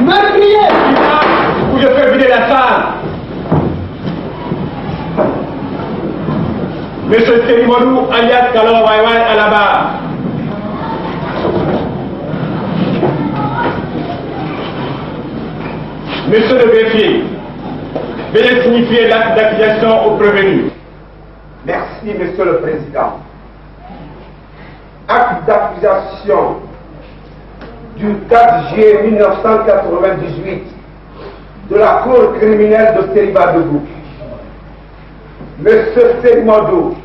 Meurtrier! Ou je fais vider la salle. Monsieur Sérimodou, alias Kalon Waiwai à la barre. Monsieur le greffier, veuillez signifier l'acte d'accusation au prévenu. Merci, Monsieur le Président. Acte d'accusation du 4 juillet 1998 de la Cour criminelle de Sériba-Dougou. Monsieur Sérimodou,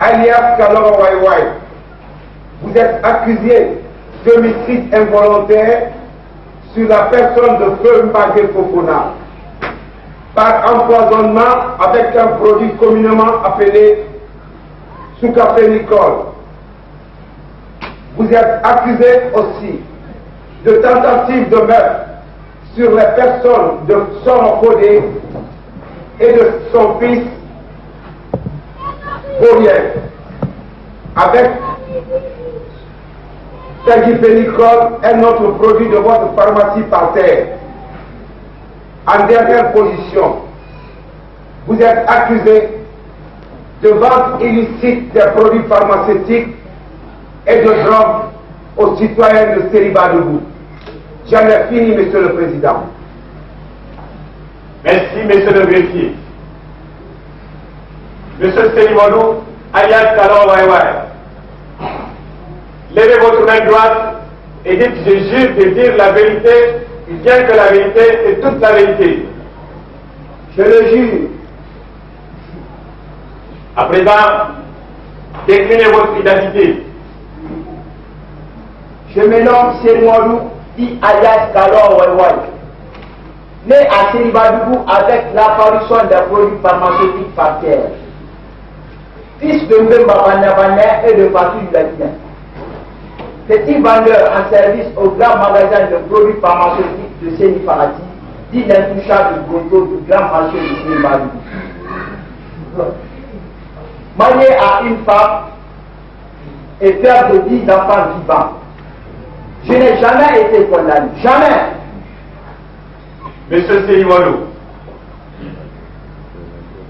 alias Kalon Waiwai, vous êtes accusé d'homicide involontaire sur la personne de Feu Mbagé Fofana par empoisonnement avec un produit communément appelé soukafénicol. Vous êtes accusé aussi de tentative de meurtre sur les personnes de Soro Kodé et de son fils Borien avec Tegifénicol, un autre produit de votre pharmacie par terre. En dernière position, vous êtes accusé de vente illicite des produits pharmaceutiques et de drogue aux citoyens de Sériba-Dougou. J'en ai fini, Monsieur le Président. Merci, Monsieur le greffier. Monsieur Sérimodou, alias Kalon Waiwai, levez votre main droite et dites « Je jure de dire la vérité, bien que la vérité est toute la vérité ». Je le jure. À présent, déclinez votre identité. Je me nomme Sérimodou, dit alias Kalon Waiwai, né à Sériba-Dougou avec l'apparition des produits pharmaceutiques par terre. Fils de Mbemba Banda et de Fatou Latien. Petit vendeur en service au grand magasin de produits pharmaceutiques de Séni Farati, dit l'intouchable Gondo du grand marché de Sériba-Dougou. Marié à une femme et père de 10 enfants vivants. Je n'ai jamais été condamné. Jamais. Monsieur Sérimodou,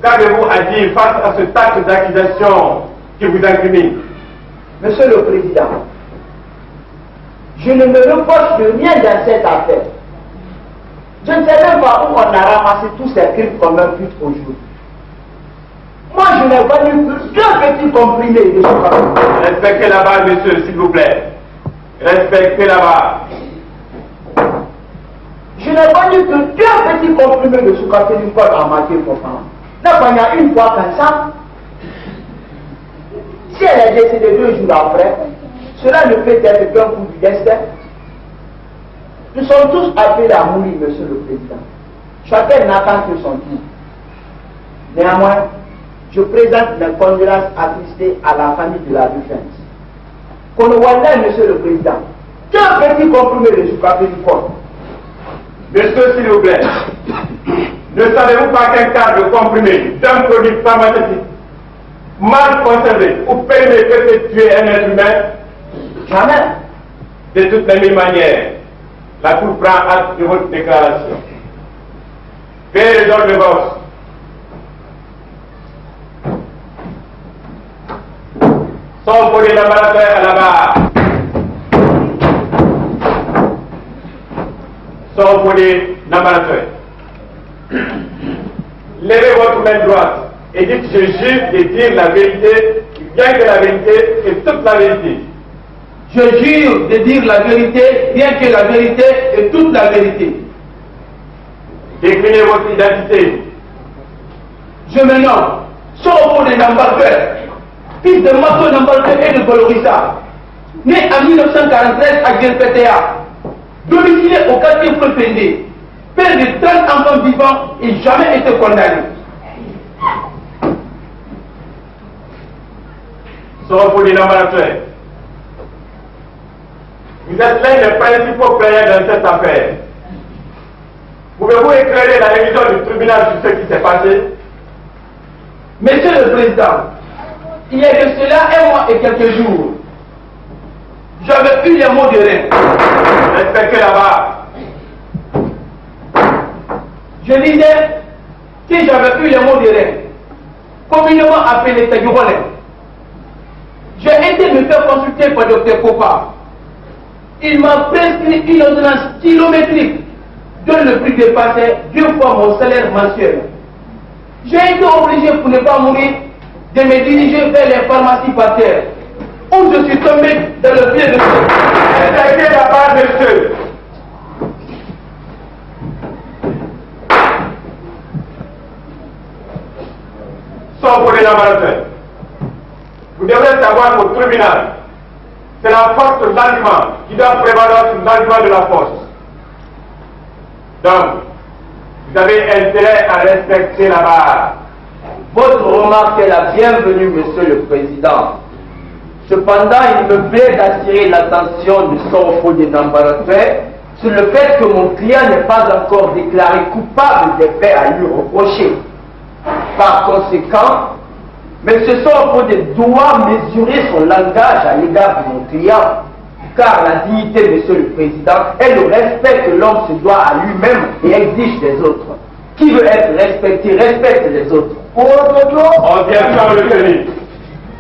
qu'avez-vous à dire face à ce acte d'accusation qui vous incrimine? Monsieur le Président, je ne me reproche de rien dans cette affaire. Je ne sais même pas où on a ramassé tous ces crimes comme un but aujourd'hui. Moi, je n'ai vendu que 2 petits comprimés de ce. Respectez la barre, monsieur, s'il vous plaît. Respectez la barre. Je n'ai vendu que 2 petits comprimés de soukafénicol en matière profane. N'a pas une fois comme ça. Si elle est décédée 2 jours après, cela ne peut être qu'un coup du destin. Nous sommes tous appelés à mourir, Monsieur le Président. Chacun n'attend que son tour. Néanmoins, je présente mes condoléances attristées à la famille de la défunte. Qu'on ne voit là, Monsieur le Président, qu'un petit comprimé de soukafénicol. Monsieur, s'il vous plaît, ne savez-vous pas qu'un cas de comprimé d'un produit pharmaceutique mal conservé ou périmé peut tuer un être humain? Jamais. De toutes les 1000 manières, la Cour prend acte de votre déclaration. Faites les ordres de boxe. Sans pour les laboratoires à la barre. Sans pour les laboratoires. Levez votre main droite et dites je jure de dire la vérité, bien que la vérité est toute la vérité. Je jure de dire la vérité, bien que la vérité est toute la vérité. Déclinez votre identité. Je me nomme Soro de Nambalfer, fils de Mato Nambalfer et de Bolorissa, né en 1943 à Guelpétéa, domicilié au quartier Fulpendé, père de 30 enfants vivants et jamais été condamné. Soro de Nambalfer. Vous êtes l'un des principaux players dans cette affaire. Pouvez-vous éclairer la révision du tribunal sur ce qui s'est passé? Monsieur le Président, il y a de cela 1 mois et quelques jours, j'avais eu les mots de rein. Respectez la barre. Je disais, si j'avais eu les mots de rein, communément appelé Tadjourolais, j'ai été me faire consulter par Dr Kopa. Il m'a prescrit une ordonnance kilométrique dont le prix dépassait 2 fois mon salaire mensuel. J'ai été obligé, pour ne pas mourir, de me diriger vers les pharmacies par terre, où je suis tombé dans le pied de feu. Respectez la part de ceux. Sans pour les laboratoires. Vous devrez savoir qu'au tribunal, c'est la force de l'argument qui doit prévaloir sur l'argument de la force. Donc, vous avez intérêt à respecter la barre. Votre remarque est la bienvenue, Monsieur le Président. Cependant, il me plaît d'attirer l'attention du Sonfo de Nambaratoué sur le fait que mon client n'est pas encore déclaré coupable des faits à lui reprocher. Par conséquent, M. Sonfo doit mesurer son langage à l'égard de mon client, car la dignité, Monsieur le Président, est le respect que l'homme se doit à lui-même et exige des autres. Qui veut être respecté, respecte les autres. On vient sans le tenir.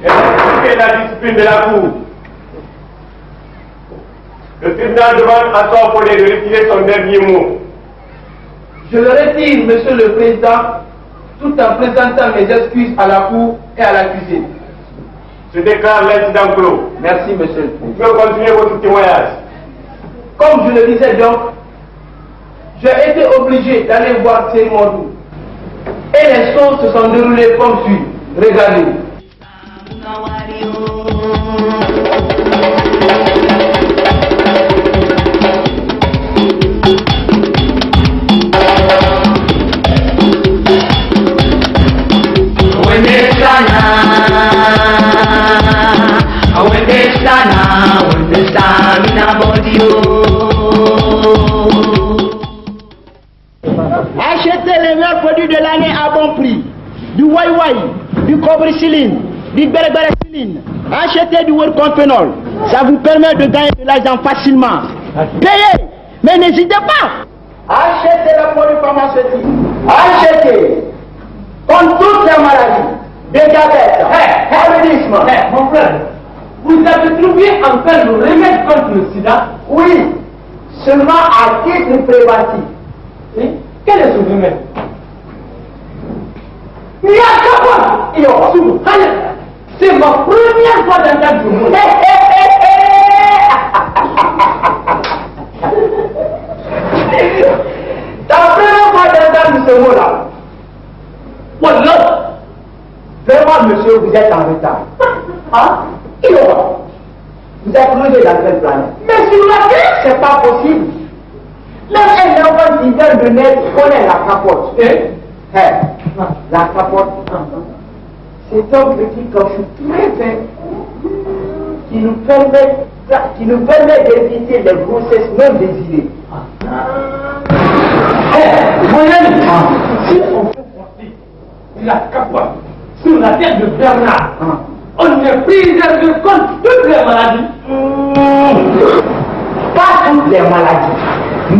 Et respecter la discipline de la Cour. Le tribunal demande à son collègue de retirer son dernier mot. Je le retire, Monsieur le Président, tout en présentant mes excuses à la Cour et à la cuisine. Je déclare l'incident clos. Merci, Monsieur le Président. Vous pouvez continuer votre témoignage. Comme je le disais donc, j'ai été obligé d'aller voir Cérimondou. Et les choses se sont déroulées comme suit. Regardez. Achetez les meilleurs produits de l'année à bon prix. Du Wai, du Cobriciline, du Berbériciline. Achetez du World Conphenol. Ça vous permet de gagner de l'argent facilement. Payez, mais n'hésitez pas. Achetez le produit pharmaceutique. Achetez. Contre toutes les maladies. Des diabètes. Paludisme. Mon frère, vous avez trouvé enfin le remède contre le sida? Oui. Seulement à titre préventif. Et quel est ce remède? C'est ma première fois d'entendre du monde. Ta première fois d'entendre ce mot-là. Voilà. Vraiment, monsieur, vous êtes en retard. Hein? Vous êtes logé dans quelle planète? Mais sur la terre, c'est pas possible. Même un enfant qui vient de naître connaît la capote. La capote, c'est un petit caoutchouc très fin qui nous permet d'éviter les grossesses non désirées. mon ami, si on fait porter la capote sur la tête de Bernard, on est préservé contre toutes les maladies. Pas toutes les maladies,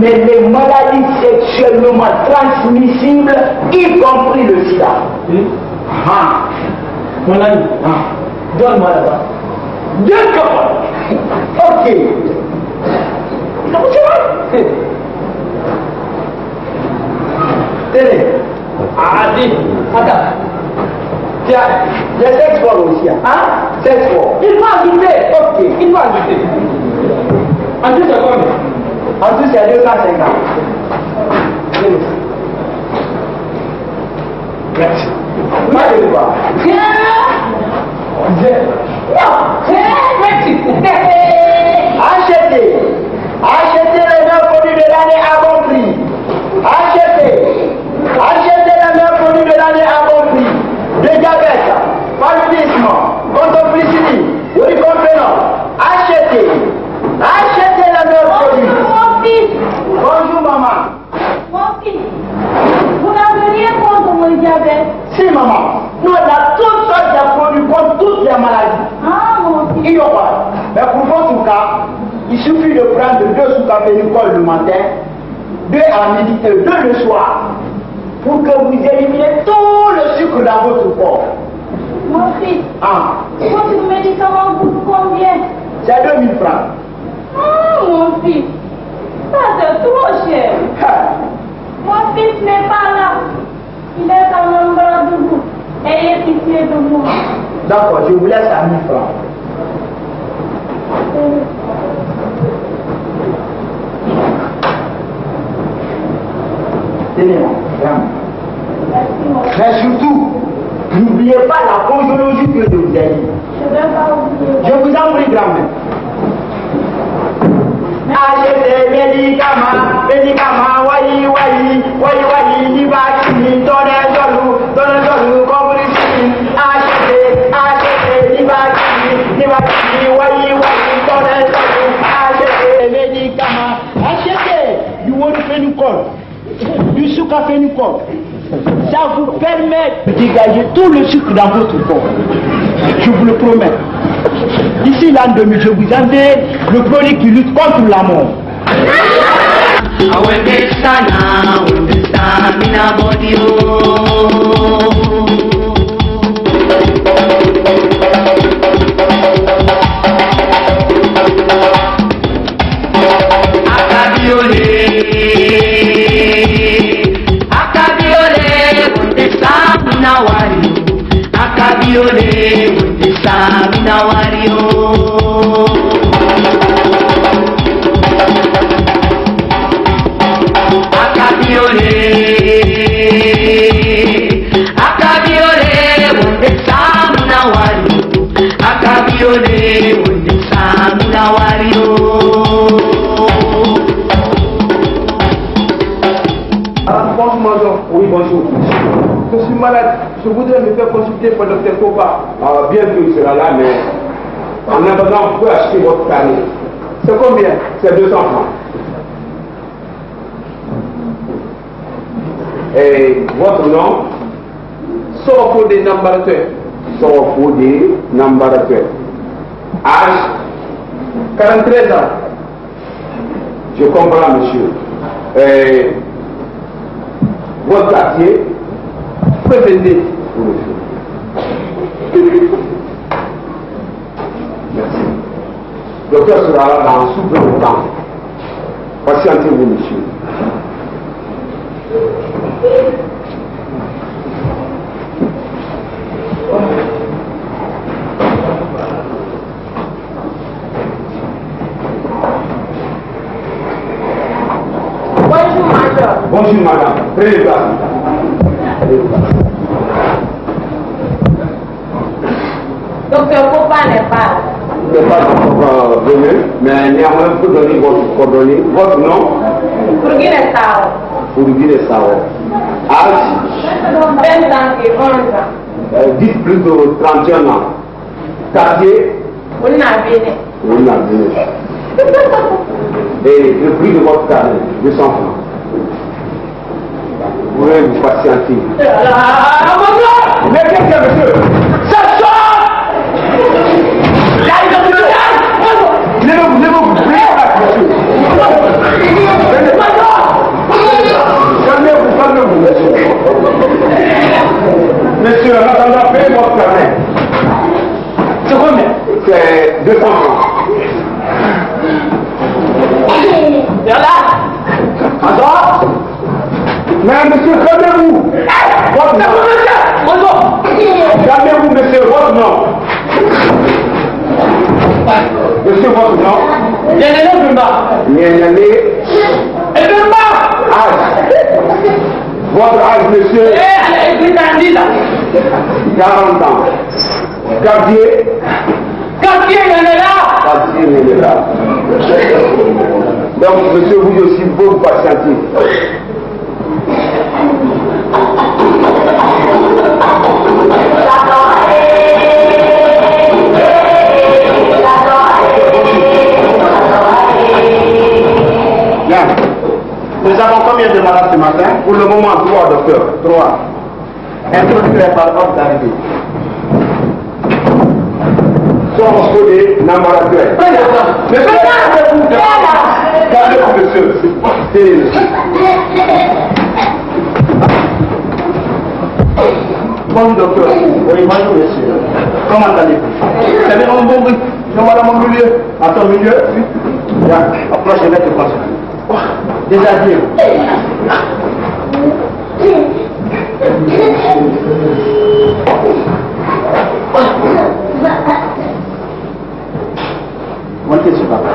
mais les maladies sexuellement transmissibles, y compris le sida. Mon ami, donne-moi là-bas 2 capotes. Ok. Tenez. Dis, attends. Tiens, les sex forts aussi. Sex forts. Il faut ajouter. Ok. Il faut ajouter. En tout, c'est combien? En tout, c'est 250. Merci. Moi, je vois. Achetez. Achetez les meilleurs produits de l'année à bon prix. Achetez. Achetez les meilleurs produits de l'année à bon prix. De diabète, paludisme, contomplicini, Woriconphénol. Achetez. Achetez les meilleurs produits. Mon fils, Bonjour maman. mon fils, vous n'avez rien contre mon diabète. Si maman, nous on a toutes sortes de produits contre toutes les maladies. Ah, mon fils. Il y aura. Mais pour votre cas, il suffit de prendre 2 sous-cafénicol le matin, 2 à midi et 2 le soir. pour que vous éliminez tout le sucre dans votre corps. Mon fils, votre médicament coûte combien? C'est 2000 francs. Mon fils, ça c'est trop cher. Mon fils n'est pas là. Il est dans mon bras de vous. Ayez pitié de moi. D'accord, je vous laisse à 1000 francs. Tenez-moi, mais surtout, n'oubliez pas la posologie que je vous ai dit. Je ne vais pas oublier. Je vous en prie, grand-mère. Achetez médicaments, wayi, ni vaccine, donnez-le, cobricine. Achetez, ni vaccine, wayi, donnez-le, achetez médicaments, achetez du Worofénicol, du Soukafénicol. Ça vous permet de dégager tout le sucre dans votre corps. Je vous le promets. D'ici l'an 2000, je vous enverrai le produit qui lutte contre la mort. Oui, bonjour. Je suis malade. Je voudrais me faire consulter par le docteur Kopa. Bientôt il sera là, mais en attendant, vous pouvez acheter votre carnet. C'est combien? C'est 200 francs. Et votre nom? Sorofode Nambarateur. Sorofode Nambarateur. Âge? 43 ans. Je comprends, monsieur. Votre quartier, prévenez pour monsieur. Merci. Le docteur sera là dans sous peu de temps. Patientez-vous, monsieur. Bonjour, major. Bonjour, madame. Prenez place. Docteur Kopa n'est pas là. Je ne sais pas encore venir, mais néanmoins, vous pouvez donner votre coordonnée. Votre nom? Burkina Sao. Burkina Sao. Âge? 20 ans et 11 ans. Dites plus de 31 ans. Quartier? On a bien. On a bien. Et le prix de votre carnet, 200 francs. Vous pouvez vous patienter. Mais qu'est-ce que c'est, monsieur? Ça sort! Levez-vous, monsieur. Calmez-vous, monsieur. Monsieur, en attendant, payez votre carnet. C'est combien? C'est 200 francs. Attends. Mais monsieur, calmez-vous. Votre nom. Calmez-vous, monsieur, votre nom. Monsieur, votre nom. Nyanele Bumba. Nyanele. Et Bumba. Âge. Votre âge, monsieur. Elle est grandie là. 40 ans. Quartier. Quartier Nyanela. Quartier Nyanela. Donc, monsieur, vous aussi, vous pouvez vous patienter. Bien. Nous avons combien de malades ce matin? Pour le moment, 3, docteur. 3. Introduisez par ordre d'arrivée. Sont codés Nambarateur. Mais calmez-vous, monsieur. Tenez, monsieur. bonjour monsieur. Comment allez-vous? C'est bien mon bon bruit. Je vois dans mon milieu. À ton milieu? Oui. Bien, approche, je vais te consulter. Oh, déshabillé. Montez sur papa.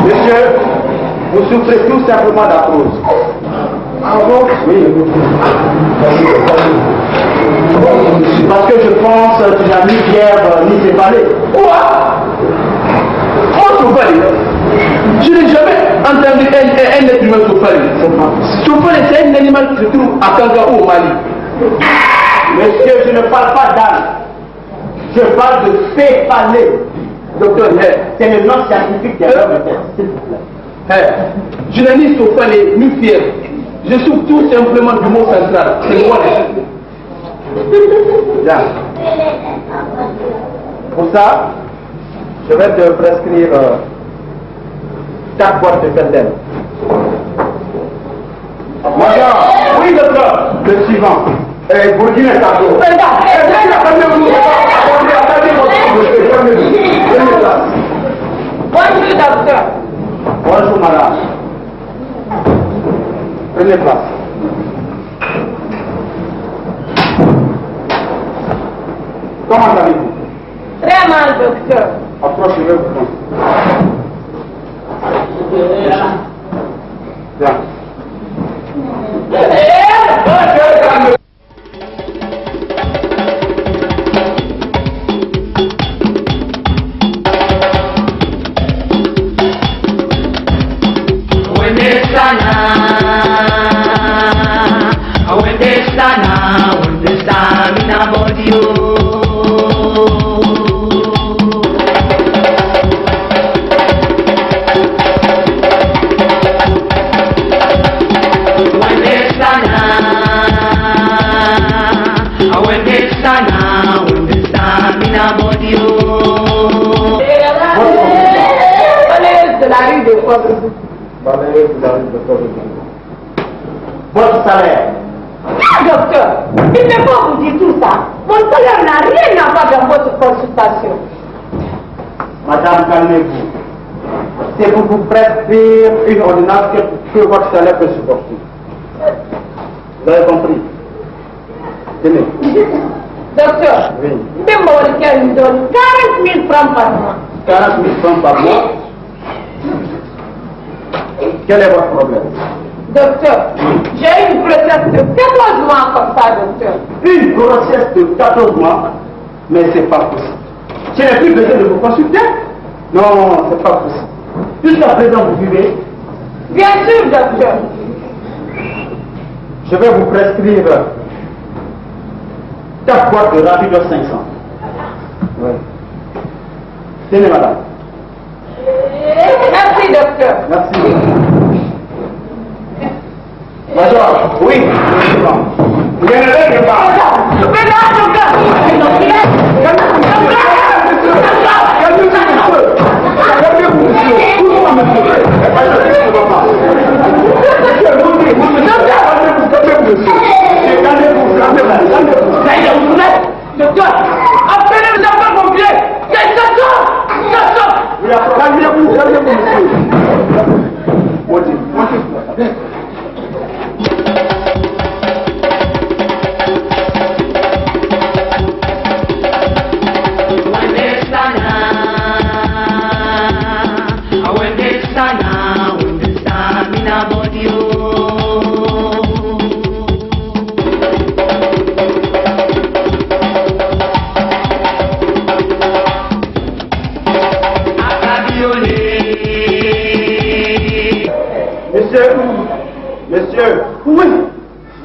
Monsieur, vous souffrez tout simplement d'arthrose. Ah bon? Oui. Parce que je pense que tu n'as ni fièvre ni céphalée. Quoi? Oh, céphalée? Je n'ai jamais entendu un être humain céphalée. Céphalée, c'est un animal qui se trouve à Kangaroo au Mali. Monsieur, je ne parle pas d'âne. Je parle de céphalée. Docteur, c'est le nom scientifique de l'homme, s'il vous plaît. Je n'ai ni céphalée ni fièvre. Je souffre tout simplement du mot central. C'est moi. Bien. Pour ça, je vais te prescrire 4 boîtes de Feldem. Major. Oui, docteur. Le suivant. Bourguine est à dos. Bonjour, docteur. Bonjour, madame. Prenez place. Comment allez-vous? Très mal, docteur. Approchez-vous. Bien. Votre salaire. Ah, docteur, il ne faut pas vous dire tout ça. Mon salaire n'a rien à voir dans votre consultation. Madame, calmez-vous. C'est pour vous prescrire une ordonnance que votre salaire peut supporter. Vous avez compris? Tenez. Docteur, Oui. même mon cœur me donne 40 000 francs par mois. 40 000 francs par mois. Quel est votre problème? Docteur, j'ai une grossesse de 14 mois comme ça, docteur. Une grossesse de 14 mois? Mais c'est pas possible. Je n'ai plus besoin de vous consulter? Non, c'est pas possible. Jusqu'à présent, vous vivez? Bien sûr, docteur. Je vais vous prescrire 4 boîtes de Rapido 500. Oui. Tenez, madame. Merci, docteur. Merci. Major, oui. Vous n'avez pas. Docteur, appelez les enfants pompiers. C'est ça. Calmez-vous, monsieur. Montez.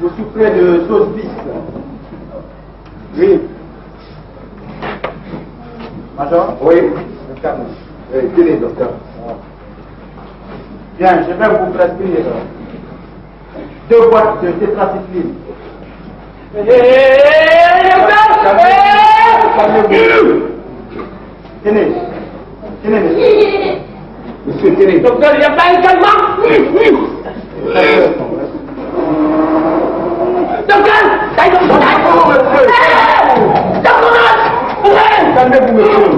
Vous souffrez de sauce bis. Oui. Major? Oui. Tenez, docteur. Bien, je vais vous prescrire 2 boîtes de tétracycline. Tenez. Tenez, monsieur. Monsieur, tenez. Docteur, il n'y a pas un calmant. Docteur, calmez-vous, monsieur.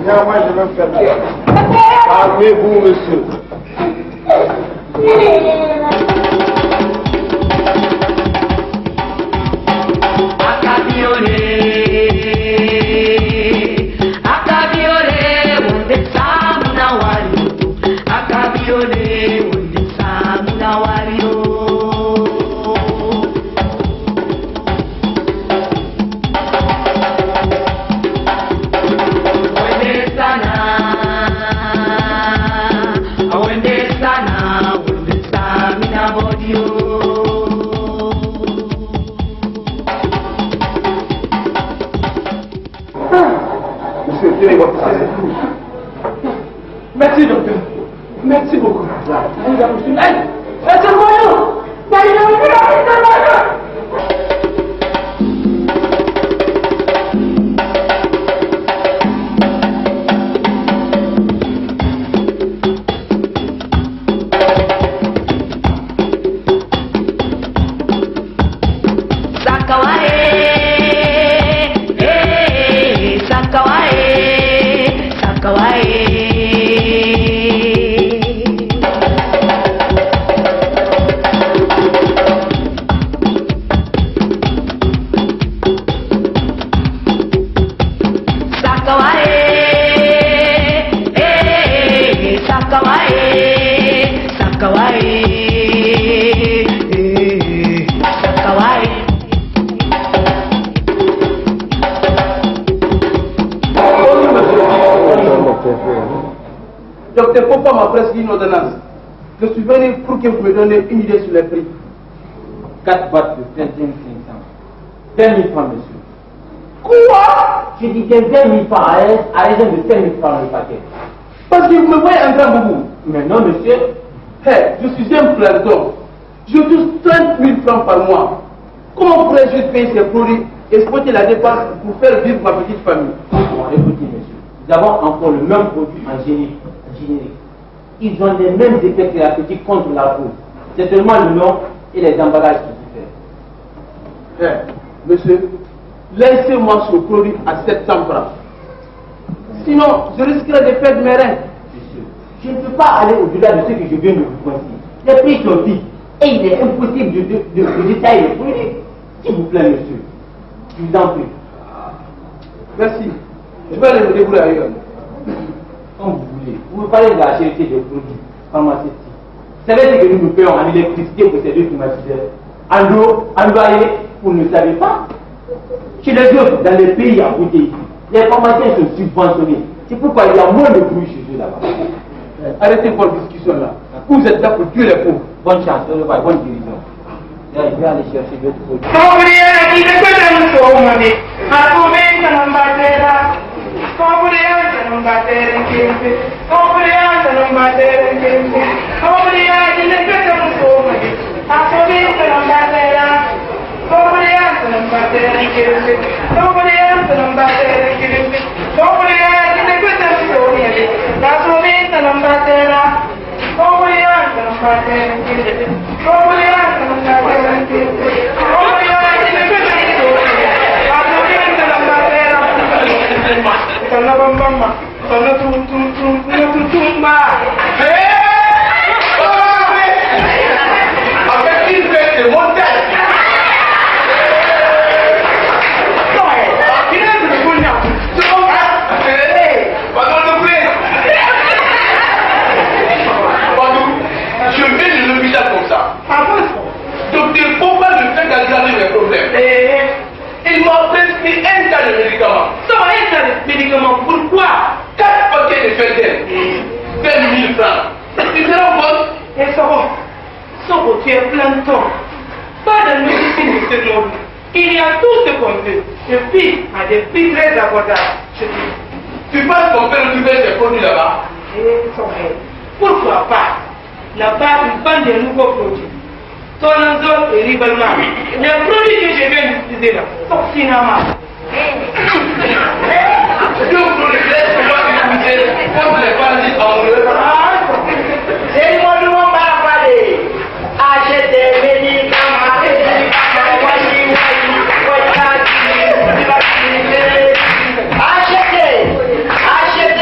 Bien, moi, je vais me faire. Calmez-vous, monsieur. Merci, docteur. Merci beaucoup. Docteur, pourquoi m'a prescrit une ordonnance? Je suis venu pour que vous me donniez une idée sur les prix. 4 boîtes de 21 500. 20 000 francs, monsieur. Quoi? Je dis que 20 000 francs à raison de 5 000 francs le paquet. Parce que vous me voyez un grand boubou. Mais non, monsieur. Hey, je suis un planton. Je touche 30 000 francs par mois. Comment pourrais-je payer ces produits, exploiter la dépense pour faire vivre ma petite famille? Bon, écoutez, monsieur. Nous avons encore le même produit en générique. Ils ont les mêmes effets thérapeutiques contre la peau. C'est seulement le nom et les emballages qui diffèrent. Hey, monsieur, laissez-moi ce produit à 700 francs. Sinon, je risquerais de perdre mes reins. Monsieur, je ne peux pas aller au-delà de ce que je viens de vous confier. Les prix sont fixes et il est impossible de détailler les produits. S'il vous plaît, monsieur, je vous en prie. Merci. Je vais aller me débrouiller ailleurs. Comme vous voulez. Vous me parlez de la charité des produits pharmaceutiques. Vous savez ce que nous payons en électricité pour ces deux climatiseurs? En eau, en loyer, vous ne savez pas? Chez les autres, dans les pays à côté ici, les pharmaciens sont subventionnés. C'est pourquoi il y a moins de bruit chez eux là-bas. Arrêtez votre discussion là. Vous êtes là pour tuer les pauvres. Bonne chance, bonne guérison. Je vais aller chercher d'autres produits. Avec une fête de montagne. Je viens de l'hôpital comme ça. Donc, pourquoi je fais garder mes problèmes? Il m'a prescrit un tas de médicaments. Ça va, un tas de médicaments. Pourquoi? 4 paquets de Feldel. 20 000 francs. Tu te rends compte? Et ça va. faire plein de temps. Pas de médecine de ce monde. Il y a tout ce qu'on veut. Et puis, à des prix très abordables. Tu penses qu'on peut retrouver ces produits là-bas? Pourquoi pas? Là-bas, ils vendent des nouveaux produits. Tonanzo et Ribalma. Les produits que je viens d'utiliser là sont finalement. Donc, pour les laisses, on va utiliser comme les bandits amoureux. C'est moi qui m'en parler. Achetez des médicaments, achetez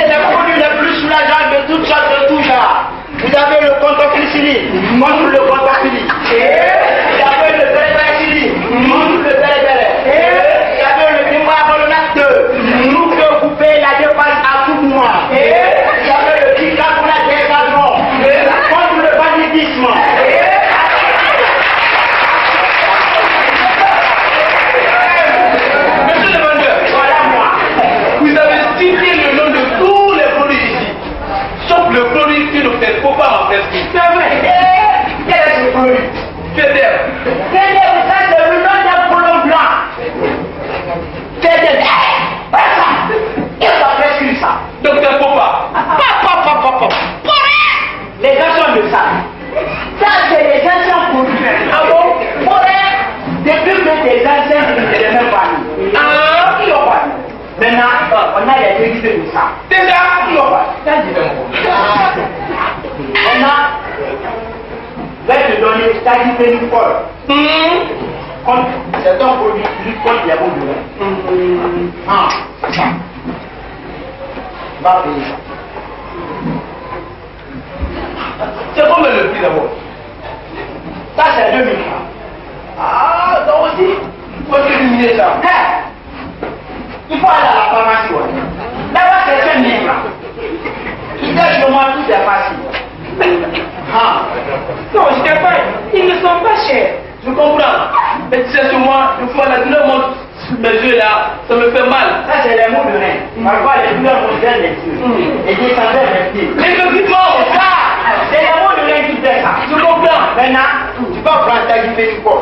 les produits les plus soulageants de toutes sortes, de tout genre. Vous avez le contoxyline, montre le contoxyline. Vous avez le bérébéracine, montre le bérébéré. Vous avez le bicarbonate 2, nous que vous payez la dépense à tout moment. Vous avez le bicarbonate également, contre le banditisme. Monsieur le vendeur, Voilà moi. vous avez cité le nom de tous les produits ici, sauf le produit que le docteur Popa m'a prescrit. C'est vrai. Quel est ce produit? Fédère. Ça, c'est le nom d'un colon blanc. C'est voilà ça. Qui t'a prescrit ça? Docteur Popa. Papa. Les garçons de ça. Ça, c'est les anciens produits. Ah bon? Depuis que des anciens ne les même pas. Ah, qui ont pas? Maintenant, on a les dérivés de ça. C'est ça. Qui ont pas? Ça, c'est bon. Maintenant, je vais te donner Stadipénicol. C'est un produit qui lutte contre les bons de l'air. Ah, c'est ça. Va payer ça. C'est combien le prix d'abord? Ça, c'est 2000 francs. Ah, ça aussi. Il faut éliminer ça. Il faut aller à la pharmacie. Ouais. Là-bas, c'est 5 000 francs. Il dit chez moi, tout est facile. Ah. Non, je t'ai pas. Ils ne sont pas chers. Je comprends. Mais tu sais, sur moi, une fois la douleur monte sur mes yeux là, ça me fait mal. Ça, c'est les mots de rein. Parfois, les douleurs montent vers les yeux. Et descendent vers les pieds. Effectivement, Ça, c'est les mots de rein qui fait ça. je comprends. Maintenant, tu vas prendre ta Stadipénicol.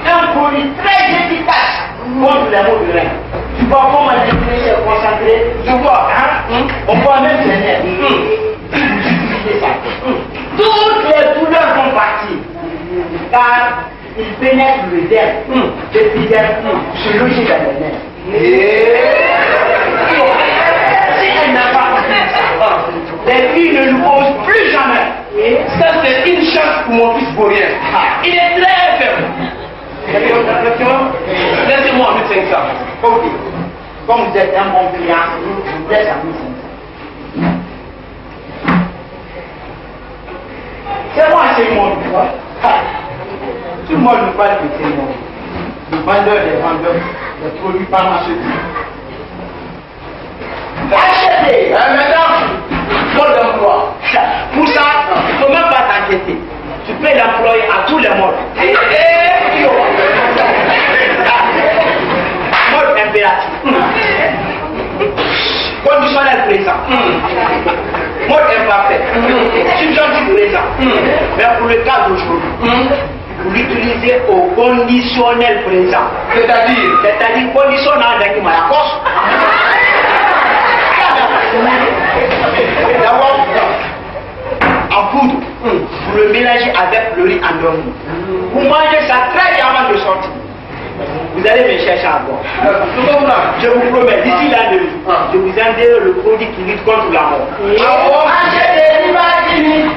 Un produit très efficace contre les maux de rein. Tu vois comment les concentrer. Je vois, hein? On voit même ses nerfs. C'est ça. Toutes les douleurs vont partir. Car il pénètre le derme. L'épiderme se loge dans les nerfs. Si elle n'a pas compris ça, les filles ne nous posent plus jamais. Ça, c'est une chance pour mon fils Bourien. Il est très faible. Laissez-moi en 1500. Ok. Comme vous êtes un bon client, je vous laisse à 1500. C'est moi, c'est mon droit. Tout le monde nous parle de ces mots. Les vendeurs, les produits pharmaceutiques. Achetez, madame, mode d'emploi. Pour ça, il ne faut même pas t'inquiéter. Tu peux l'employer à tous les modes. Mode impératif. Conditionnel présent. Mode imparfait. Subjonctif présent. Mais pour le cas d'aujourd'hui, vous l'utilisez au conditionnel présent. C'est-à-dire conditionnel avec ma coche. D'abord, en poudre, vous le mélangez avec le riz endormi. Vous mangez ça très bien avant de sortir. Vous allez me chercher encore. Je vous promets, d'ici la nuit, je vous enverrai le produit qui lutte contre la mort. Achetez l'imagine,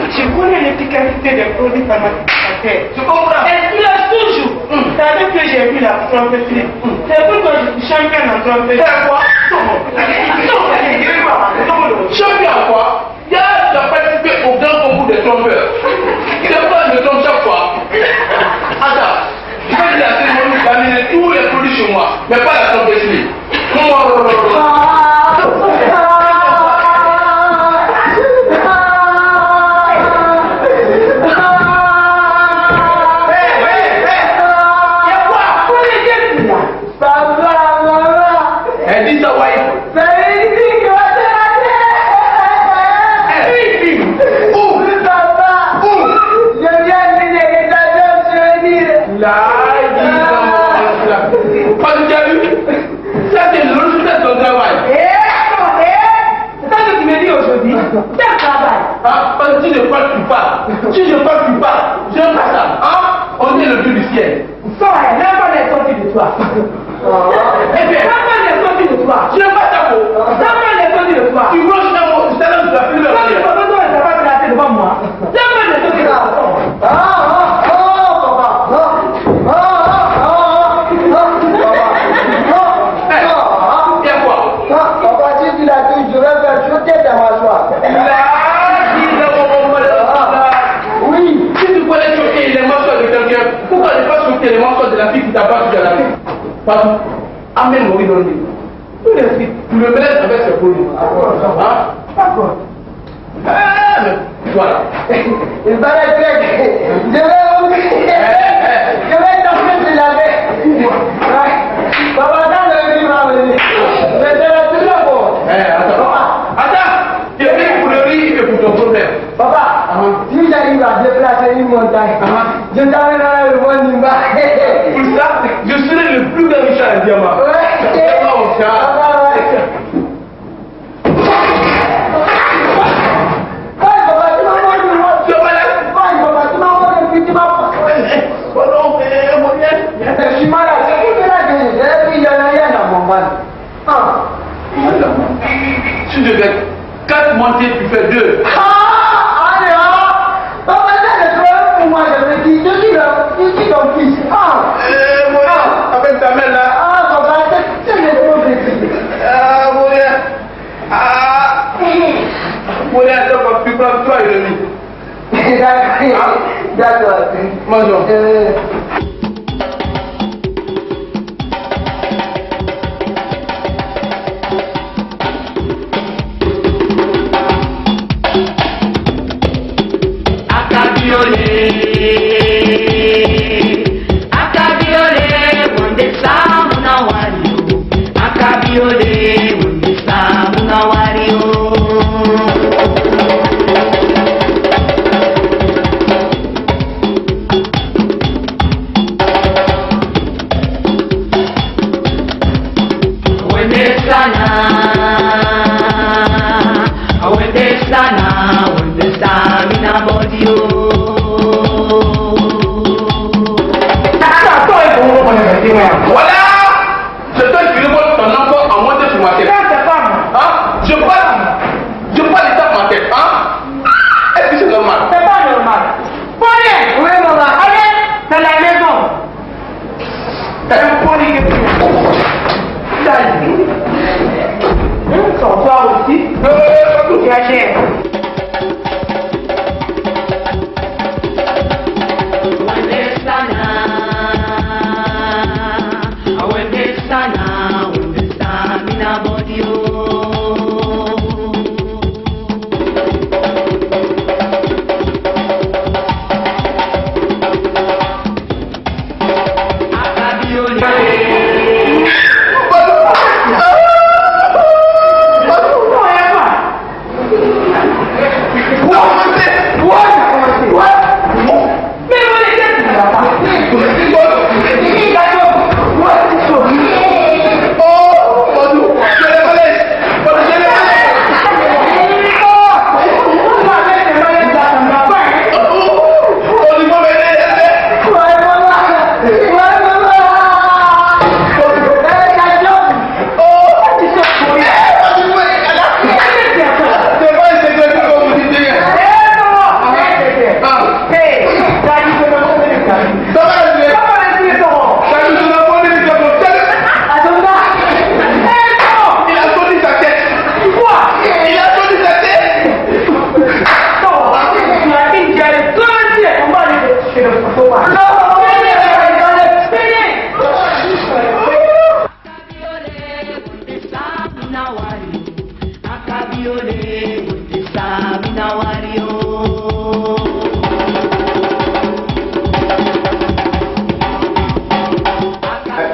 Je connais l'efficacité des produits pharmaceutiques. Je comprends. Et il a toujours. C'est avec que j'ai vu la trompeterie. C'est pourquoi je suis champion en trompeterie. C'est quoi? Champion quoi? Il a participé au grand concours des trompeurs. C'est pas de trompe chaque fois. Attends, je vais dire à tout le monde d'amener tous les produits chez moi, mais pas la trompeterie. dit ça, ouais. C'est ici que va te Où? papa. Où? Je viens de dire que ta soeur se dire. Là, il dit ça. Pas de déjà vu? Ça, c'est le résultat de ton travail. C'est ça que tu me dis aujourd'hui. Quel travail? Ah, parce que si je parle, tu parles. Si je parle, tu parles. J'aime pas ça. Hein? On est le Dieu du ciel. Ça, n'aime pas les sorties de toi. Eh bien, N'aime pas les sorties de toi. je n'aime pas ta peau. N'aime pas les sorties de toi. Tu branches dans mon salon de la pluie. Quand tu vas pas placer devant moi. N'aime pas les sorties de toi. Il y a quoi? Papa, si tu l'as dit, je vais faire sauter ta mâchoire. Oui. Si tu connais choquer les morceaux de quelqu'un, pourquoi ne pas choquer les morceaux de la fille qui t'a battu dans la vie? Pardon. Amen, Maurice Dondi. Tous les filles, tu le mélanges avec ses produits. Hein? D'accord. Voilà. Il va être grec. Je vais t'offrir de la baie. Papa, quand le riz va venir, je te la toujours bon. Attends. Tu es venu pour le riz et pour ton problème. Papa, si j'arrive à déplacer une montagne, je t'amènerai le bon Nimba. Pour ça, je serai le plus grand Richard à Diamant. Ouais. Oh, ça. Je suis malade, c'est pour cela que j'ai pris de rien dans mon ventre. Si je fais 4 montées, tu fais 2. Allez, papa, ça c'est trop pour moi, je me dis, je suis ton fils. Avec ta mère là. Papa, c'est le trop petit. Moria, tu prends toi et demi. D'accord. Mangeons. Voilà! Je te dis ton enfant en montant sur ma tête. Hein? Je parle de ta ma tête. Hein? Est-ce que c'est normal? C'est pas normal. Poney! Oui, maman. Allez, dans la maison. T'as un pony que tu Sans toi aussi. Tu as cher.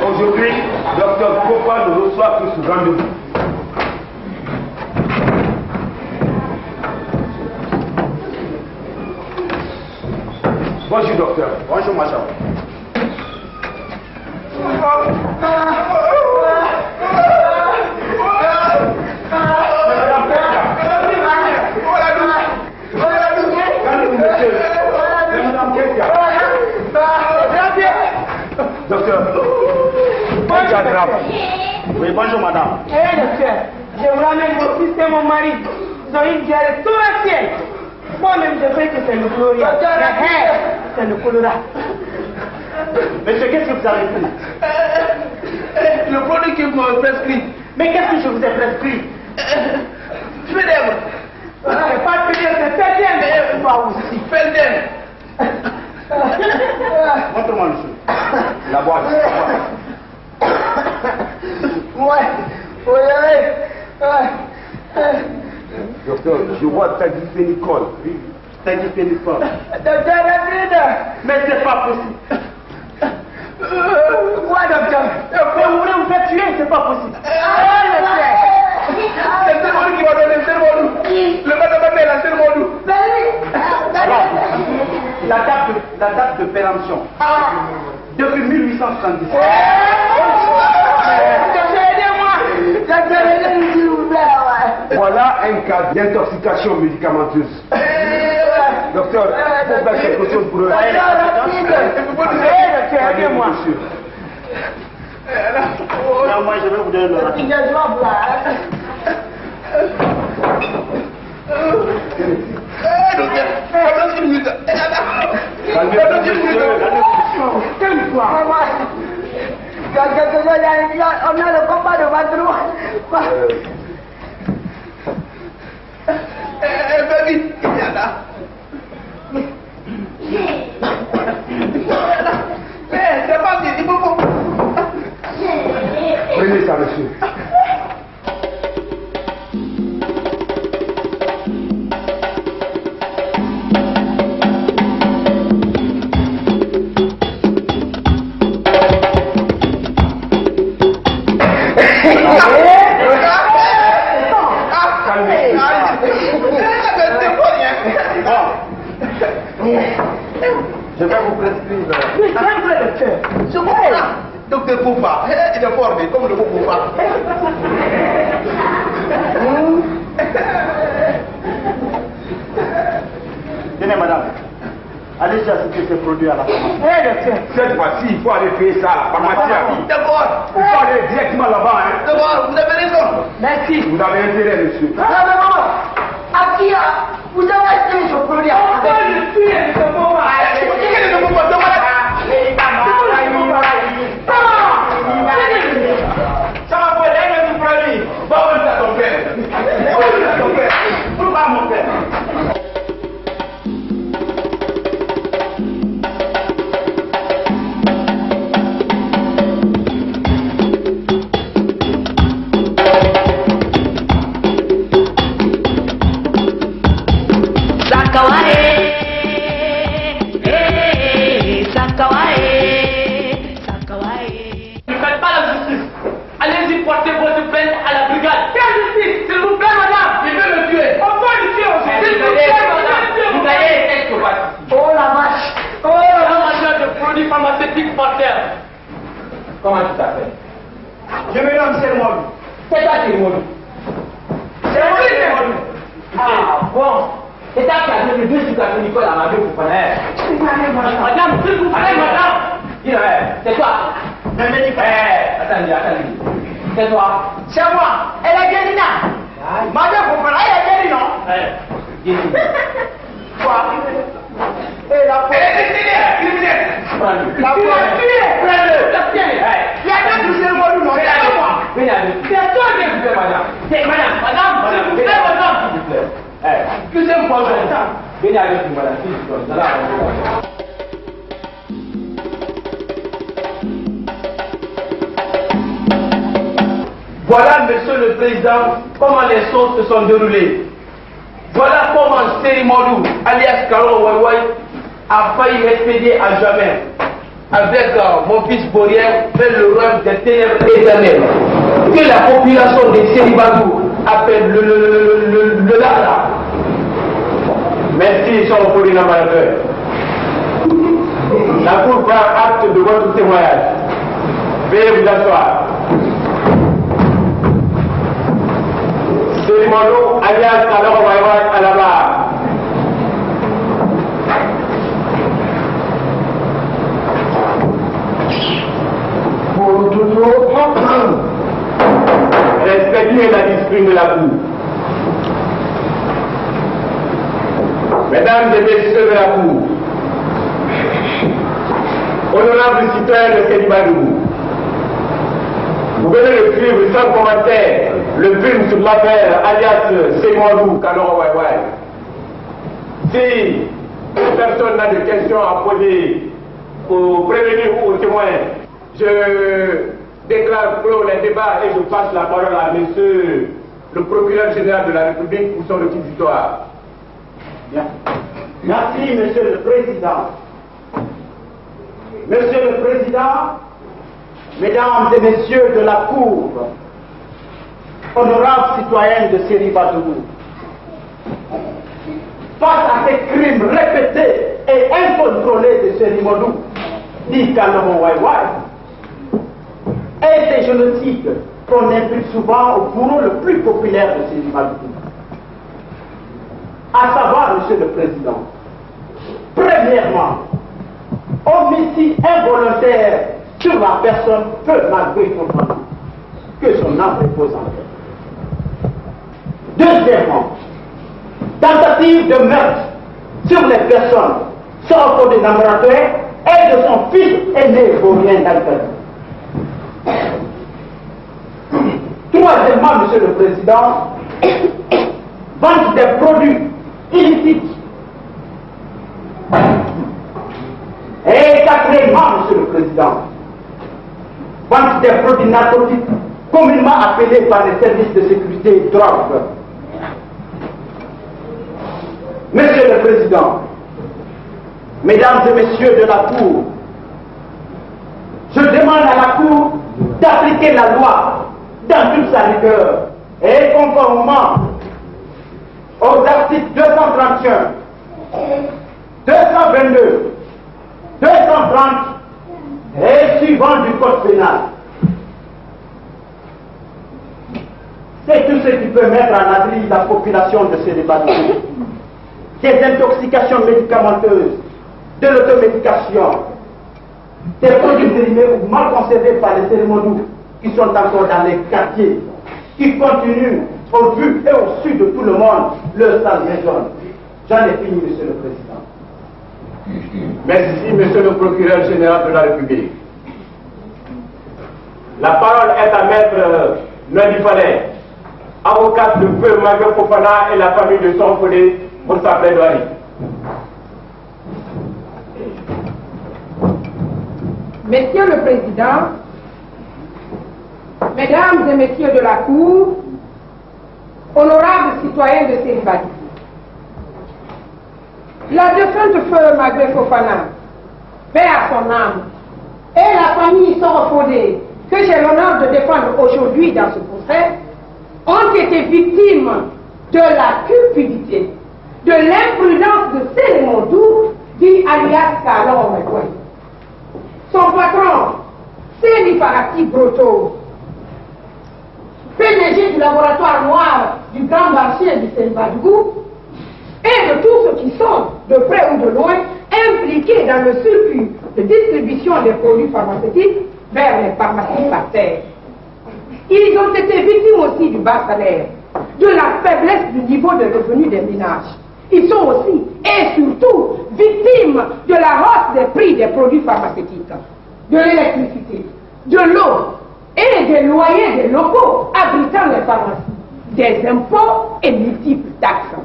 Aujourd'hui, Dr. Kopa nous reçoit pour ce rendez-vous. Docteur, un cas grave. Oui, bonjour madame. Eh, docteur, je vous ramène mon fils et mon mari. Ils ont une diarrhée tout entière. Moi-même, je sais que c'est le chloride. C'est le choléra. Monsieur, qu'est-ce que vous avez pris? Le produit que vous m'avez prescrit. Mais qu'est-ce que je vous ai prescrit? Fidèle. C'est pas fidèle, c'est fidèle. Toi aussi. Fidèle. Montre-moi, monsieur. La boîte. Ouais. Docteur, je vois tadiphénicol. Tadiphénicol. Docteur, Mais c'est pas possible. ouais, docteur. Mais vous voulez vous faire tuer, c'est pas possible. C'est le cerveau qui va donner le cerveau. Le madame est la cerveau. La date de péremption. Depuis 1877. Voilà un cas d'intoxication médicamenteuse. Docteur, il faut faire quelque chose pour eux. Aidez-moi. Monsieur. Non, moi je vais vous donner le rapport. On a le combat de Badrou. C'est parti, il faut. Prenez ça, monsieur. Je vais vous prescrire. Je comprends. Docteur Poupa, il est formé comme le mot Poupa. Tenez, madame. Allez acheter ces produits à la pharmacie. Cette fois-ci, il faut aller payer ça à la pharmacie. D'accord. Il faut aller directement là-bas. Hein. D'accord, vous avez raison. Merci. Vous avez intérêt, monsieur. Vous avez acheté ce produit. On va le tuer, ce moment. Ça va pas l'air du produit. Va où est ton père? Pourquoi mon père? Ne faites pas la justice. Allez-y porter votre plainte à la brigade. Quelle justice? S'il vous plaît, madame. Il veut le tuer. On peut le tuer aussi. S'il vous plaît, madame. Vous allez être battu. Oh la vache. Oh la vache de produits pharmaceutiques par terre. Comment tu t'appelles? Je me nomme Sermon. C'est toi qui es maudit. C'est moi qui est mort. Ah bon. C'est toi qui as donné 2 sucres à Nicole à ma vie pour faire. Madame, s'il vous plaît, madame. Dis-le, c'est toi. Attendez. C'est toi. C'est moi. Elle est guérie là. Madame, vous comprenez, elle est guérie, non? Quoi? Et la paix. Criminel. La paix. Prends-le. Il y a deux qui se voient, non? C'est pas moi. C'est toi qui es madame. C'est madame. Madame, s'il vous plaît, madame. Deuxième fois, Venez avec nous, madame. S'il vous plaît. Voilà, monsieur le président, comment les choses se sont déroulées. Voilà comment Sérimodou, alias Karo Waiwai, a failli m'expédier à jamais. Avec mon fils Borien, vers le royaume des ténèbres éternelles. Que la population de Séribadou appelle le Lala. Merci, son coordinateur. La Cour prend acte de votre témoignage. Veuillez vous asseoir. Sérimondou alias Kaloro Waiwai à la barre. Respectez la discipline de la cour. Mesdames et messieurs de la cour, honorables citoyens de Kédibadougou, vous venez de suivre sans commentaire le film sur l'affaire alias Sérimondou Kaloro Waiwai. Si une personne n'a de questions à poser aux prévenus ou aux témoins, je déclare clos les débats et je passe la parole à monsieur le procureur général de la République pour son réquisitoire. Merci, monsieur le président. Monsieur le président, mesdames et messieurs de la Cour, honorables citoyens de Sérimondou, face à ces crimes répétés et incontrôlés de Sérimondou, dit Kaloro Waiwai, et ces génocides qu'on impute souvent au bourreau le plus populaire de Sérimondou, à savoir, monsieur le président, premièrement, homicide involontaire sur la personne peut Magué Fofana, que son âme repose en paix. Deuxièmement, tentative de meurtre sur les personnes sortant des Nambraté et de son fils aîné vaurien d'Alcazar. Troisièmement, monsieur le président, vente des produits illicites. Et quatrièmement, monsieur le président, vente des produits narcotiques communément appelés par les services de sécurité drogue. Monsieur le président, mesdames et messieurs de la Cour, je demande à la Cour d'appliquer la loi dans toute sa rigueur et conformément aux articles 231, 222, 230 et suivant du Code pénal. C'est tout ce qui peut mettre en abri la population de ces débats. Des intoxications médicamenteuses, de l'automédication, des produits périmés ou mal conservés par les Sérimondou qui sont encore dans les quartiers, qui continuent au vu et au sud de tout le monde leur sale jaune. J'en ai fini, monsieur le président. Merci, monsieur le procureur général de la République. La parole est à maître Nadi Fallet, avocate de feu Magué Fofana et la famille de son Fodé pour sa plaidoirie. Monsieur le Président, Mesdames et Messieurs de la Cour, honorables citoyens de Sérimondou, la défunte feu Magué Fofana, paix à son âme, et la famille Soro Fodé, que j'ai l'honneur de défendre aujourd'hui dans ce procès, ont été victimes de la cupidité, de l'imprudence de Sérimondou, dit alias Kaloro Waiwai. Son patron, Séni Farati Broto, PDG du laboratoire noir du grand marché du Sérimondou, et de tous ceux qui sont, de près ou de loin, impliqués dans le circuit de distribution des produits pharmaceutiques vers les pharmacies par terre. Ils ont été victimes aussi du bas salaire, de la faiblesse du niveau de revenus des ménages. Ils sont aussi et surtout victimes de la hausse des prix des produits pharmaceutiques, de l'électricité, de l'eau et des loyers des locaux abritant les pharmacies, des impôts et multiples taxes.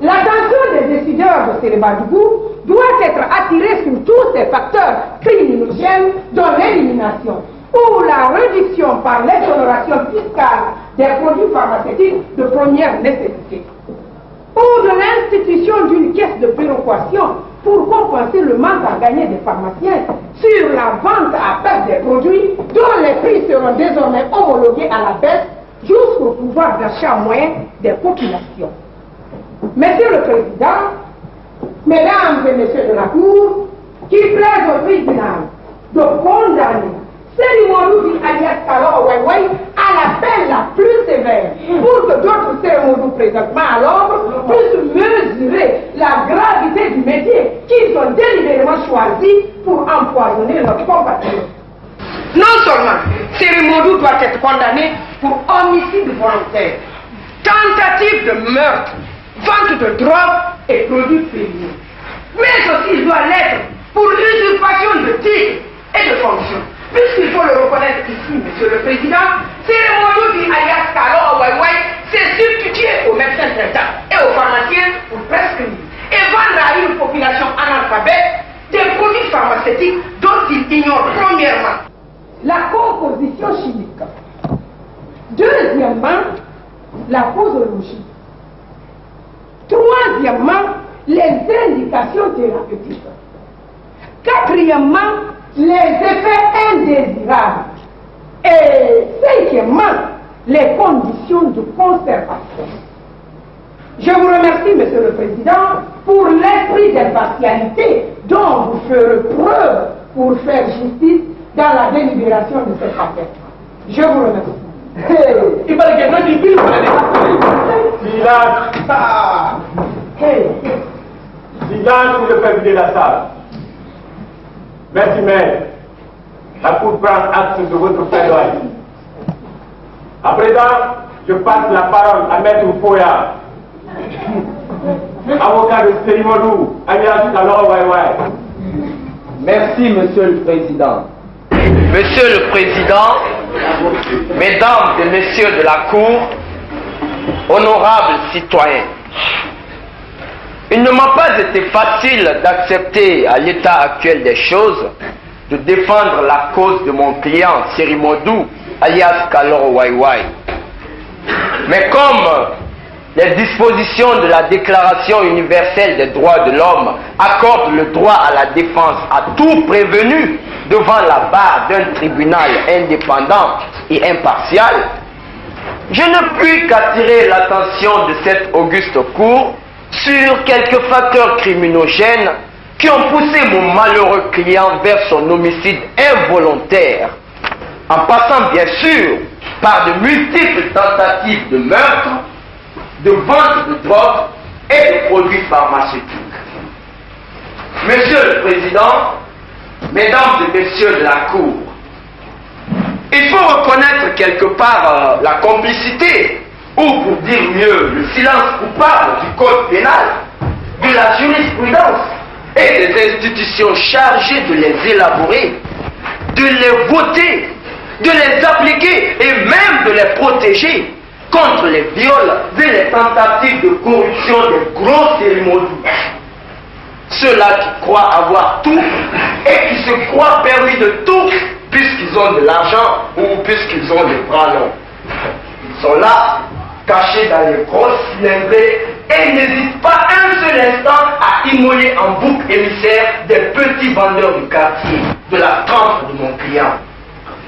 L'attention des décideurs de Sérimondou doit être attirée sur tous ces facteurs criminogènes dont l'élimination ou la réduction par l'exonération fiscale des produits pharmaceutiques de première nécessité, ou de l'institution d'une caisse de péréquation pour compenser le manque à gagner des pharmaciens sur la vente à perte des produits dont les prix seront désormais homologués à la baisse jusqu'au pouvoir d'achat moyen des populations. Monsieur le Président, Mesdames et Messieurs de la Cour, qui plaise au tribunal de condamner Seymodou alias Kalor Waiwai à la peine la plus sévère pour que d'autres Seymodou présentement à l'ombre puissent mesurer la gravité du métier qu'ils ont délibérément choisi pour empoisonner leurs compatriotes. Non seulement Seymodou doit être condamné pour homicide volontaire, tentative de meurtre, vente de drogue et produits périmés, mais aussi il doit l'être pour l'usurpation de titres et de fonctions. Puisqu'il faut le reconnaître ici, Monsieur le Président, Seymodou dit alias Kalor Waiwai s'est substitué aux médecins traitants et aux pharmaciens pour prescrire et vendre à une population analphabète des produits pharmaceutiques dont il ignore premièrement la composition chimique, deuxièmement la posologie, troisièmement les indications thérapeutiques, quatrièmement les effets indésirables et cinquièmement les conditions de conservation. Je vous remercie, Monsieur le Président, pour l'esprit d'impartialité dont vous ferez preuve pour faire justice dans la délibération de cette affaire. Je vous remercie. Il paraît que du film. Silence, pour le faire vider la salle. Merci, maître. La Cour prend acte de votre plaidoyer. À présent, je passe la parole à Maître Foya, avocat de Seymodou, alias Kalor Waiwai. Merci, Monsieur le Président. Monsieur le Président, Mesdames et Messieurs de la Cour, honorables citoyens, il ne m'a pas été facile d'accepter à l'état actuel des choses de défendre la cause de mon client Seymodou, alias Kalor Waiwai. Mais comme les dispositions de la Déclaration universelle des droits de l'homme accordent le droit à la défense à tout prévenu devant la barre d'un tribunal indépendant et impartial, je ne puis qu'attirer l'attention de cette auguste cour sur quelques facteurs criminogènes qui ont poussé mon malheureux client vers son homicide involontaire, en passant bien sûr par de multiples tentatives de meurtre, de vente de drogue et de produits pharmaceutiques. Monsieur le Président, Mesdames et Messieurs de la Cour, il faut reconnaître quelque part la complicité, ou pour dire mieux, le silence coupable du code pénal, de la jurisprudence et des institutions chargées de les élaborer, de les voter, de les appliquer et même de les protéger contre les viols et les tentatives de corruption des gros Seymodou. Ceux-là qui croient avoir tout et qui se croient permis de tout puisqu'ils ont de l'argent ou puisqu'ils ont des bras longs. Ils sont là, cachés dans les grosses cylindrées et n'hésitent pas un seul instant à immoler en bouc émissaire des petits vendeurs du quartier, de la trempe de mon client,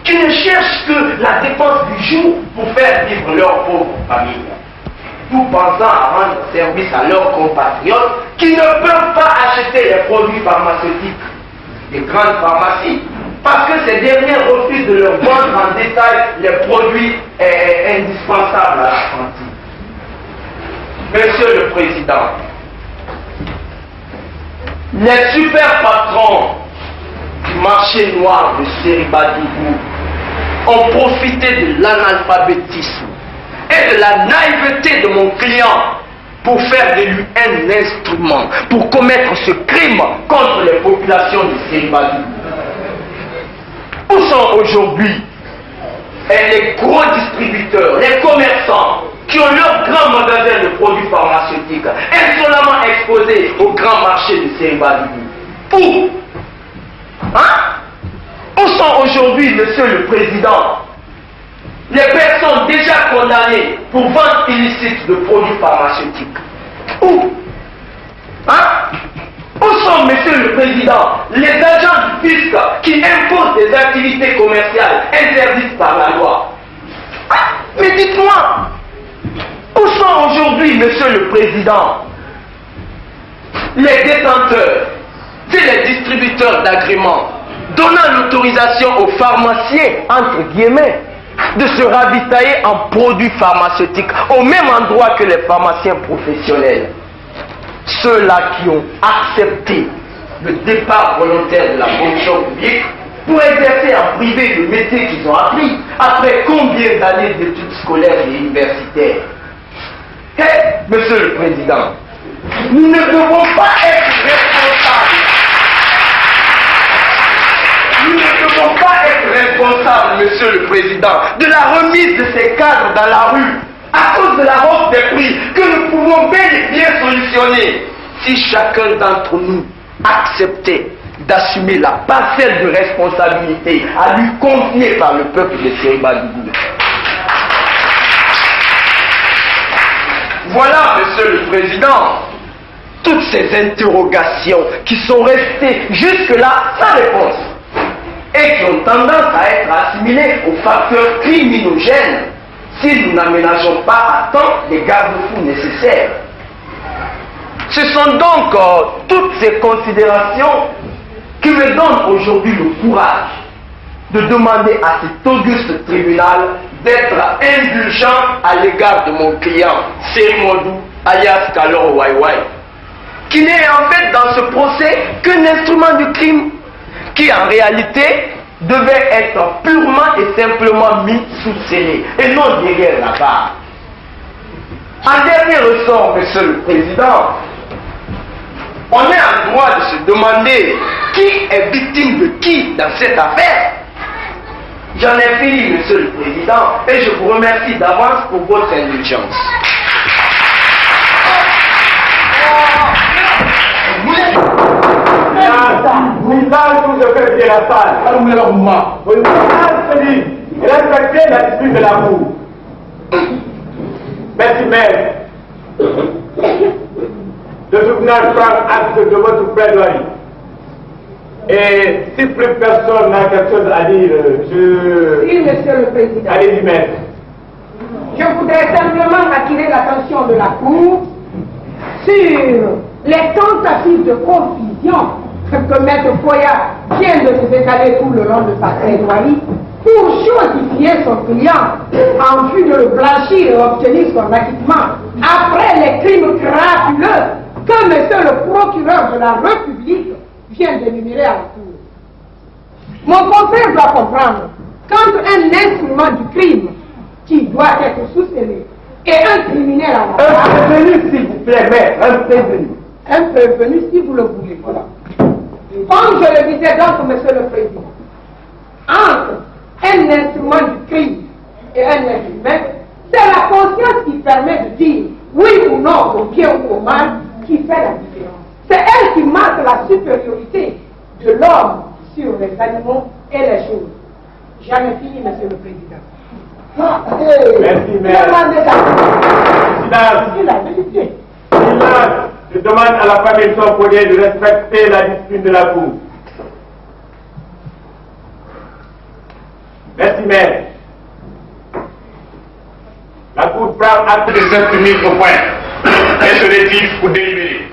qui ne cherchent que la dépense du jour pour faire vivre leur pauvre famille, tout pensant à rendre service à leurs compatriotes qui ne peuvent pas acheter les produits pharmaceutiques des grandes pharmacies parce que ces derniers refusent de leur vendre en détail les produits indispensables à la santé. Monsieur le Président, les super patrons du marché noir de Seribadougou ont profité de l'analphabétisme et de la naïveté de mon client pour faire de lui un instrument pour commettre ce crime contre les populations de Seribadougou. Où sont aujourd'hui les gros distributeurs, les commerçants qui ont leurs grands magasins de produits pharmaceutiques insolemment exposés au grand marché de Seribadougou? Où? Où sont aujourd'hui, Monsieur le Président, les personnes déjà condamnées pour vente illicite de produits pharmaceutiques? Où? Où sont, Monsieur le Président, les agents du fisc qui imposent des activités commerciales interdites par la loi? Mais dites-moi, où sont aujourd'hui, Monsieur le Président, les détenteurs et les distributeurs d'agréments donnant l'autorisation aux pharmaciens, entre guillemets, de se ravitailler en produits pharmaceutiques au même endroit que les pharmaciens professionnels. Ceux-là qui ont accepté le départ volontaire de la fonction publique pour exercer en privé le métier qu'ils ont appris après combien d'années d'études scolaires et universitaires. Monsieur le Président, nous ne devons pas être responsables. Nous ne devons pas être responsables, Monsieur le Président, de la remise de ces cadres dans la rue à cause de la hausse des prix que nous pouvons bel et bien solutionner si chacun d'entre nous acceptait d'assumer la parcelle de responsabilité à lui confier par le peuple de Seribadougou. Voilà, Monsieur le Président, toutes ces interrogations qui sont restées jusque-là sans réponse et qui ont tendance à être assimilées aux facteurs criminogènes si nous n'aménageons pas à temps les garde-fous nécessaires. Ce sont donc toutes ces considérations qui me donnent aujourd'hui le courage de demander à cet auguste tribunal d'être indulgent à l'égard de mon client, Serimodou, alias Kaloro Waiwai, qui n'est en fait dans ce procès qu'un instrument du crime, qui en réalité devait être purement et simplement mis sous scellé, et non derrière la barre. En dernier ressort, Monsieur le Président, on est en droit de se demander qui est victime de qui dans cette affaire. J'en ai fini, Monsieur le Président, et je vous remercie d'avance pour votre indulgence. Silence, tout se fait de la salle. Respectez la discipline de la cour. Merci, maître. Le tribunal prend acte de votre plaidoirie. Et si plus personne n'a quelque chose à dire, Oui, Monsieur le Président. Allez-y, maître. Je voudrais simplement attirer l'attention de la Cour sur les tentatives de confusion que Maître Foya vient de nous étaler tout le long de sa plaidoirie pour chosifier son client en vue de le blanchir et obtenir son acquittement après les crimes crapuleux que Monsieur le procureur de la République vient d'énumérer à la Cour. Mon confrère doit comprendre qu'entre un instrument du crime qui doit être sous-scellé et un criminel à la barre. Un prévenu, s'il vous plaît, maître, un prévenu. Un prévenu, si vous le voulez. Voilà. Comme je le disais donc, Monsieur le Président, entre un instrument du crime et un être humain, c'est la conscience qui permet de dire oui ou non au bien ou au mal qui fait la différence. C'est elle qui marque la supériorité de l'homme sur les animaux et les choses. J'en ai fini, Monsieur le Président. Merci, maître. Silence. Je demande à la famille Sompodet de respecter la discipline de la Cour. Merci, maître. La Cour prend acte des instruits au point et se retire pour délibérer.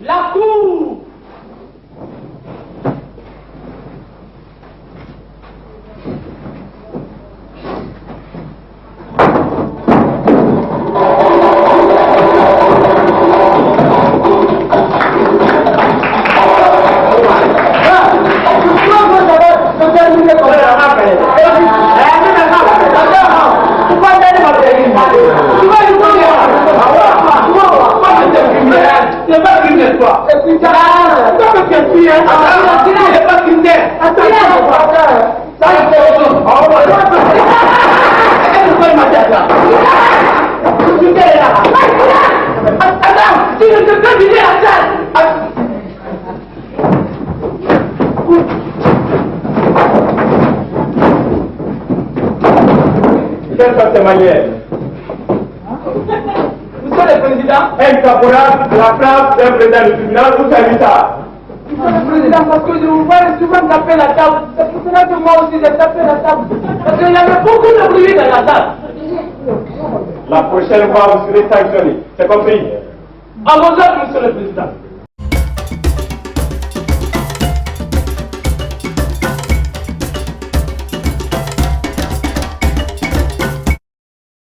La Cour. C'est pas qu'une histoire. C'est pas qu'une histoire. C'est pas qu'une quelle sont ces manières? Monsieur le Président. Un caporal à la place d'un président du tribunal, vous savez ça? Monsieur le Président, parce que je vous vois souvent taper la table. C'est pour cela que moi aussi j'ai tapé la table. Parce qu'il y avait beaucoup de bruit dans la table. La prochaine fois, vous serez sanctionné. C'est compris? À vos ordres, Monsieur le Président.